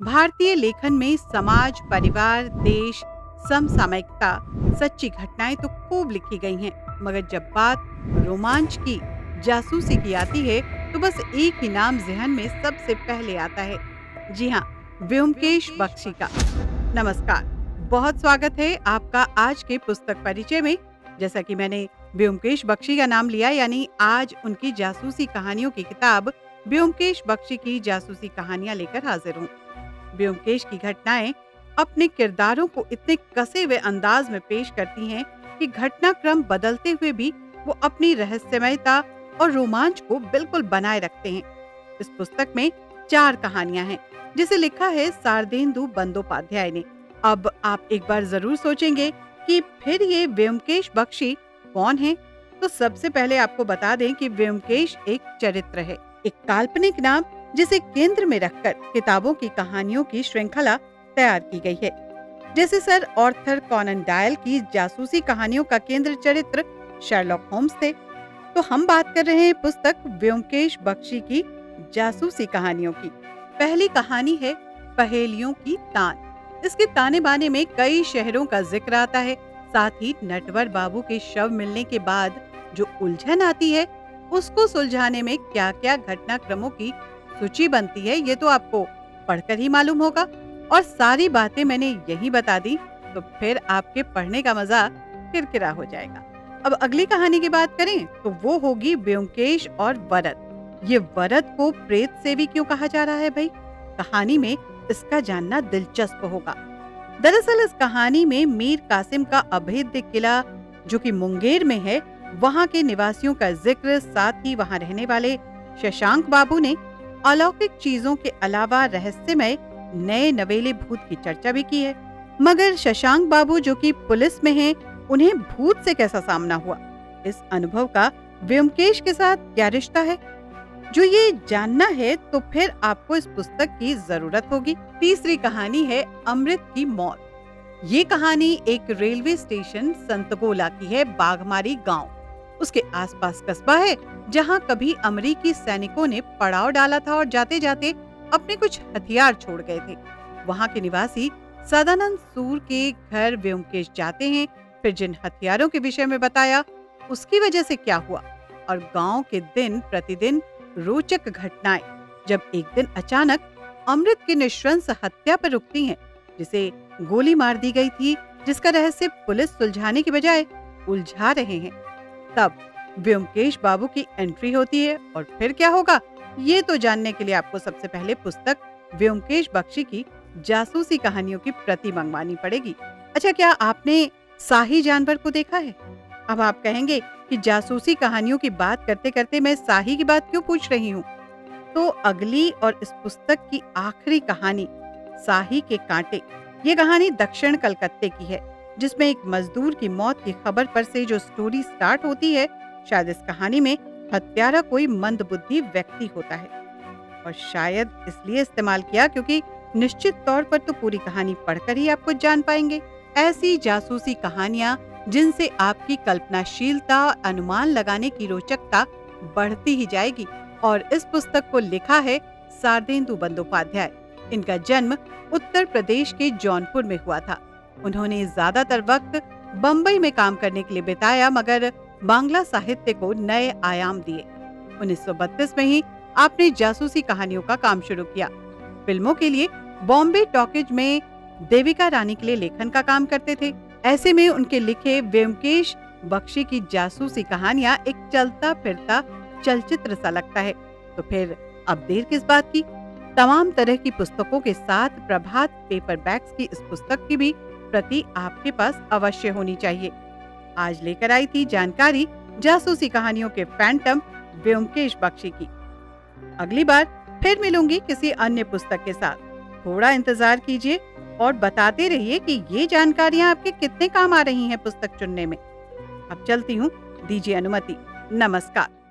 भारतीय लेखन में समाज, परिवार, देश, समसामयिकता, सच्ची घटनाएं तो खूब लिखी गई हैं, मगर जब बात रोमांच की, जासूसी की आती है, तो बस एक ही नाम ज़हन में सबसे पहले आता है। जी हाँ, व्योमकेश बख्शी का। नमस्कार, बहुत स्वागत है आपका आज के पुस्तक परिचय में। जैसा कि मैंने व्योमकेश बख्शी का नाम लिया, यानी आज उनकी जासूसी कहानियों की किताब व्योमकेश बख्शी की जासूसी कहानियां लेकर हाजिर हूँ। ब्योमकेश की घटनाएं अपने किरदारों को इतने कसे हुए अंदाज में पेश करती हैं कि घटनाक्रम बदलते हुए भी वो अपनी रहस्यमयता और रोमांच को बिल्कुल बनाए रखते हैं। इस पुस्तक में 4 कहानियां हैं, जिसे लिखा है शारदेंदु बंदोपाध्याय ने। अब आप एक बार जरूर सोचेंगे कि फिर ये व्योमकेश बख्शी कौन है? तो सबसे पहले आपको बता दें कि व्योमकेश एक चरित्र है, एक काल्पनिक नाम जिसे केंद्र में रखकर किताबों की कहानियों की श्रृंखला तैयार की गई है। जैसे सर आर्थर कॉनन डॉयल की जासूसी कहानियों का केंद्र चरित्र शर्लॉक होम्स थे, तो हम बात कर रहे हैं पुस्तक व्योमकेश बख्शी की जासूसी कहानियों की। पहली कहानी है पहेलियों की तान। इसके ताने बाने में कई शहरों का जिक्र आता है, साथ ही नटवर बाबू के शव मिलने के बाद जो उलझन आती है, उसको सुलझाने में क्या क्या घटनाक्रमों की सूची बनती है, ये तो आपको पढ़कर ही मालूम होगा। और सारी बातें मैंने यही बता दी, तो फिर आपके पढ़ने का मजा किरकिरा हो जाएगा। अब अगली कहानी की बात करें तो वो होगी ब्योमकेश और वरद। ये वरद को प्रेत सेवी क्यों कहा जा रहा है भाई? कहानी में इसका जानना दिलचस्प होगा। दरअसल इस कहानी में मीर कासिम का अभेद्य किला जो कि मुंगेर में है, वहां के निवासियों का जिक्र, साथ ही वहां रहने वाले शशांक बाबू ने अलौकिक चीजों के अलावा रहस्यमय नए नवेले भूत की चर्चा भी की है। मगर शशांक बाबू जो कि पुलिस में हैं, उन्हें भूत से कैसा सामना हुआ? इस अनुभव का व्योमकेश के साथ क्या रिश्ता है? जो ये जानना है तो फिर आपको इस पुस्तक की जरूरत होगी। तीसरी कहानी है अमृत की मौत। ये कहानी एक रेलवे स्टेशन संतगोला की है, बाघमारी गांव। उसके आसपास कस्बा है जहां कभी अमेरिकी सैनिकों ने पड़ाव डाला था और जाते जाते अपने कुछ हथियार छोड़ गए थे। वहां के निवासी सदानंद सूर के घर व्योमकेश जाते हैं। फिर जिन हथियारों के विषय में बताया, उसकी वजह से क्या हुआ और गांव के दिन प्रतिदिन रोचक घटनाएं, जब एक दिन अचानक अमृत की निशंस हत्या पर रुकती हैं, जिसे गोली मार दी गई थी, जिसका रहस्य पुलिस सुलझाने की बजाय उलझा रहे हैं। तब व्योमकेश बाबू की एंट्री होती है और फिर क्या होगा, ये तो जानने के लिए आपको सबसे पहले पुस्तक व्योमकेश बख्शी की जासूसी कहानियों की प्रति मंगवानी पड़ेगी। अच्छा, क्या आपने शाही जानवर को देखा है? अब आप कहेंगे कि जासूसी कहानियों की बात करते करते मैं शाही की बात क्यों पूछ रही हूँ? तो अगली और इस पुस्तक की आखिरी कहानी शाही के कांटे, ये कहानी दक्षिण कलकत्ते की है, जिसमें एक मजदूर की मौत की खबर पर से जो स्टोरी स्टार्ट होती है, शायद इस कहानी में हत्यारा कोई मंदबुद्धि व्यक्ति होता है। और शायद इसलिए इस्तेमाल किया क्योंकि निश्चित तौर पर तो पूरी कहानी पढ़कर ही आप कुछ जान पाएंगे। ऐसी जासूसी कहानियां जिनसे आपकी कल्पनाशीलता, अनुमान लगाने की रोचकता बढ़ती ही जाएगी। और इस पुस्तक को लिखा है शारदेंदु बंदोपाध्याय। इनका जन्म उत्तर प्रदेश के जौनपुर में हुआ था। उन्होंने ज्यादातर वक्त बम्बई में काम करने के लिए बिताया, मगर बांग्ला साहित्य को नए आयाम दिए। 1932 में ही आपने जासूसी कहानियों का काम शुरू किया। फिल्मों के लिए बॉम्बे टॉकीज में देविका रानी के लिए लेखन का काम करते थे। ऐसे में उनके लिखे व्योमकेश बख्शी की जासूसी कहानियां एक चलता फिरता चलचित्र सा लगता है। तो फिर अब देर किस बात की? तमाम तरह की पुस्तकों के साथ प्रभात पेपरबैक्स की इस पुस्तक की भी प्रति आपके पास अवश्य होनी चाहिए। आज लेकर आई थी जानकारी जासूसी कहानियों के फैंटम व्योमकेश बख्शी की। अगली बार फिर मिलूंगी किसी अन्य पुस्तक के साथ। थोड़ा इंतजार कीजिए और बताते रहिए कि ये जानकारियां आपके कितने काम आ रही हैं पुस्तक चुनने में। अब चलती हूँ, दीजिए अनुमति। नमस्कार।